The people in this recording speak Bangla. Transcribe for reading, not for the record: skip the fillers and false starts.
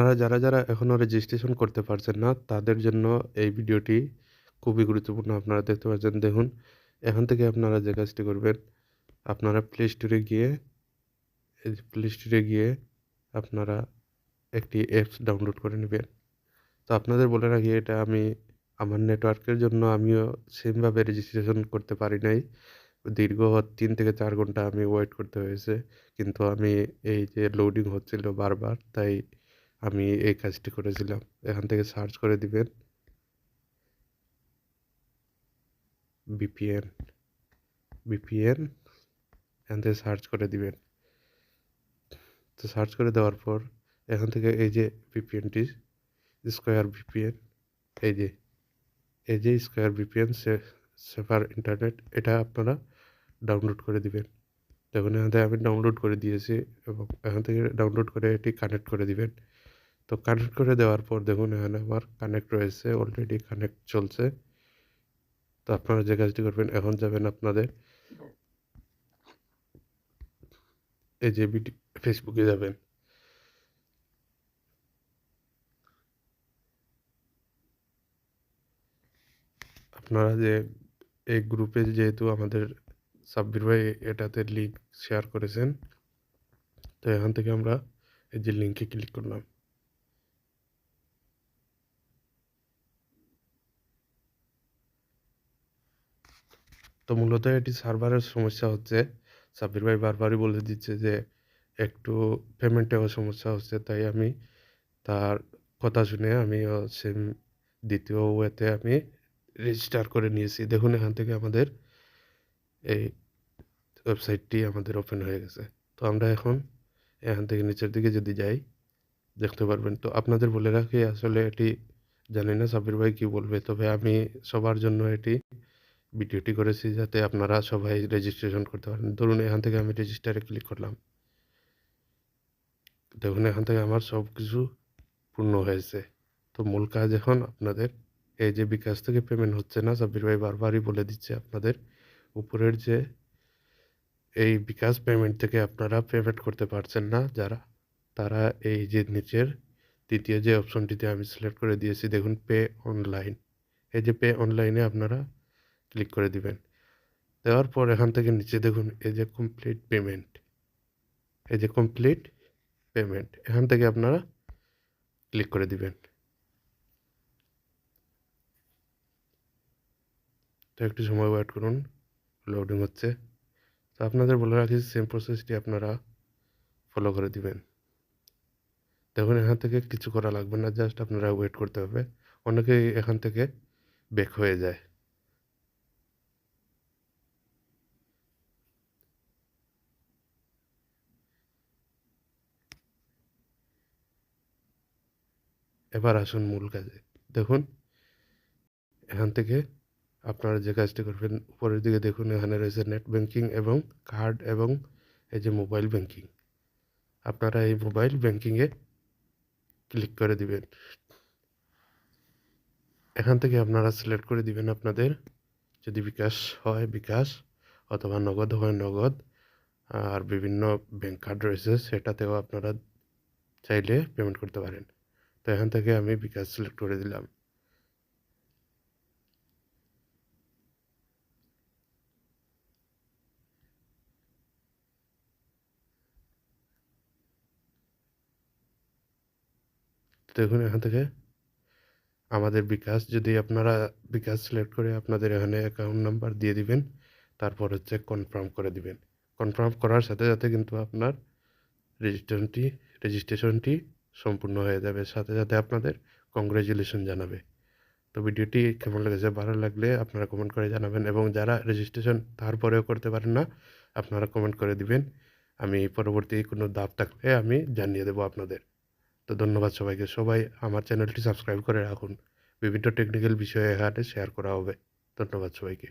আপনারা যারা এখনও রেজিস্ট্রেশন করতে পারছেন না, তাদের জন্য এই ভিডিওটি খুবই গুরুত্বপূর্ণ। আপনারা দেখতে পাচ্ছেন, দেখুন এখান থেকে আপনারা যে কাজটি করবেন, আপনারা প্লে স্টোরে গিয়ে আপনারা একটি অ্যাপস ডাউনলোড করে নেবেন। তো আপনাদের বলে রাখি, এটা আমি আমার নেটওয়ার্কের জন্য আমিও সেমভাবে রেজিস্ট্রেশন করতে পারি নাই। দীর্ঘ ৩ থেকে ৪ ঘন্টা আমি ওয়েট করতে হয়েছে। কিন্তু আমি এই যে লোডিং হচ্ছিল বারবার, তাই আমি এই কাজটি করেছিলাম। এখান থেকে সার্চ করে দিবেন VPN, এখান থেকে সার্চ করে দিবেন। তো সার্চ করে দেওয়ার পর এখান থেকে এই যে VPNটি স্কয়ার VPN, এই যে স্কয়ার VPN সেফার ইন্টারনেট, এটা আপনারা ডাউনলোড করে দিবেন। দেখুন এখান থেকে আমি ডাউনলোড করে দিয়েছি এবং এখান থেকে ডাউনলোড করে এটি কানেক্ট করে দিবেন। তো কানেক্ট করে দেওয়ার পর দেখুন এখানে আমার কানেক্ট রয়েছে, অলরেডি কানেক্ট চলছে। তো আপনারা যে কাজটি করবেন, এখন যাবেন আপনাদের এই যে ফেসবুকে যাবেন। আপনারা যে এই গ্রুপে যেহেতু আমাদের সাব্বির ভাই এটাতে লিঙ্ক শেয়ার করেছেন, তো এখান থেকে আমরা এই যে লিঙ্কে ক্লিক করলাম। তো মূলত এটি সার্ভারের সমস্যা হচ্ছে। সাব্বির ভাই বারবারই বলে দিচ্ছে যে একটু পেমেন্টেও সমস্যা হচ্ছে, তাই আমি তার কথা শুনে আমিও সেম দ্বিতীয় ওয়েতে আমি রেজিস্টার করে নিয়েছি। দেখুন এখান থেকে আমাদের এই ওয়েবসাইটটি আমাদের ওপেন হয়ে গেছে। তো আমরা এখন এখান থেকে নিচের দিকে যদি যাই, দেখতে পারবেন। তো আপনাদের বলে রাখি, আসলে এটি জানি না সাব্বির ভাই কী বলবে, তবে আমি সবার জন্য এটি ভিডিওটি করেছি যাতে আপনারা সবাই রেজিস্ট্রেশন করতে পারেন। ধরুন এখান থেকে আমি রেজিস্টারে ক্লিক করলাম। দেখুন এখান থেকে আমার সব কিছু পূর্ণ হয়েছে। তো মূল কাজ এখন আপনাদের এই যে বিকাশ থেকে পেমেন্ট হচ্ছে না, সাব্বির ভাই বারবারই বলে দিচ্ছে আপনাদের উপরের যে এই বিকাশ পেমেন্ট থেকে আপনারা পেমেন্ট করতে পারছেন না যারা, তারা এই যে নিচের দ্বিতীয় যে অপশনটিতে আমি সিলেক্ট করে দিয়েছি, দেখুন পে অনলাইন, এই যে পে অনলাইনে আপনারা ক্লিক করে দিবেন। দেওয়ার পর এখান থেকে নিচে দেখুন এই যে কমপ্লিট পেমেন্ট, এখান থেকে আপনারা ক্লিক করে দিবেন। তো একটু সময় ওয়েট করুন, লোডিং হচ্ছে। তো আপনাদের বলে রাখি, সেম প্রসেসটি আপনারা ফলো করে দিবেন। দেখুন এখান থেকে কিছু করা লাগবে না, জাস্ট আপনারা ওয়েট করতে হবে। অনেকেই এখান থেকে ব্যাক হয়ে যায়। এবার আসুন মূল কাজে। দেখুন এখান থেকে আপনারা যে কাজটি করবেন, উপরের দিকে দেখুন এখানে রয়েছে নেট ব্যাংকিং এবং কার্ড এবং এই যে মোবাইল ব্যাংকিং। আপনারা এই মোবাইল ব্যাংকিংয়ে ক্লিক করে দিবেন। এখান থেকে আপনারা সিলেক্ট করে দিবেন আপনাদের, যদি বিকাশ হয় বিকাশ, অথবা নগদ হয় নগদ, আর বিভিন্ন ব্যাংক কার্ড রয়েছে সেটাতেও আপনারা চাইলে পেমেন্ট করতে পারেন। তো এখান থেকে আমি বিকাশ সিলেক্ট করে দিলাম। দেখুন এখান থেকে আমাদের বিকাশ, যদি আপনারা বিকাশ সিলেক্ট করে আপনাদের এখানে অ্যাকাউন্ট নাম্বার দিয়ে দিবেন, তারপর হচ্ছে কনফার্ম করে দিবেন। কনফার্ম করার সাথে সাথে কিন্তু আপনার রেজিস্ট্রেশনটি সম্পূর্ণ হয়ে যাবে, সাথে সাথে আপনাদের কংগ্রেচুলেশন জানাবে। তো ভিডিওটি কেমন লেগেছে, ভালো লাগলে আপনারা কমেন্ট করে জানাবেন, এবং যারা রেজিস্ট্রেশন তারপরেও করতে পারেন না, আপনারা কমেন্ট করে দিবেন। আমি পরবর্তী কোনো ধাপ থাকলে আমি জানিয়ে দেবো আপনাদের। তো ধন্যবাদ সবাইকে। সবাই আমার চ্যানেলটি সাবস্ক্রাইব করে রাখুন। বিভিন্ন টেকনিক্যাল বিষয়ে এখানে শেয়ার করা হবে। ধন্যবাদ সবাইকে।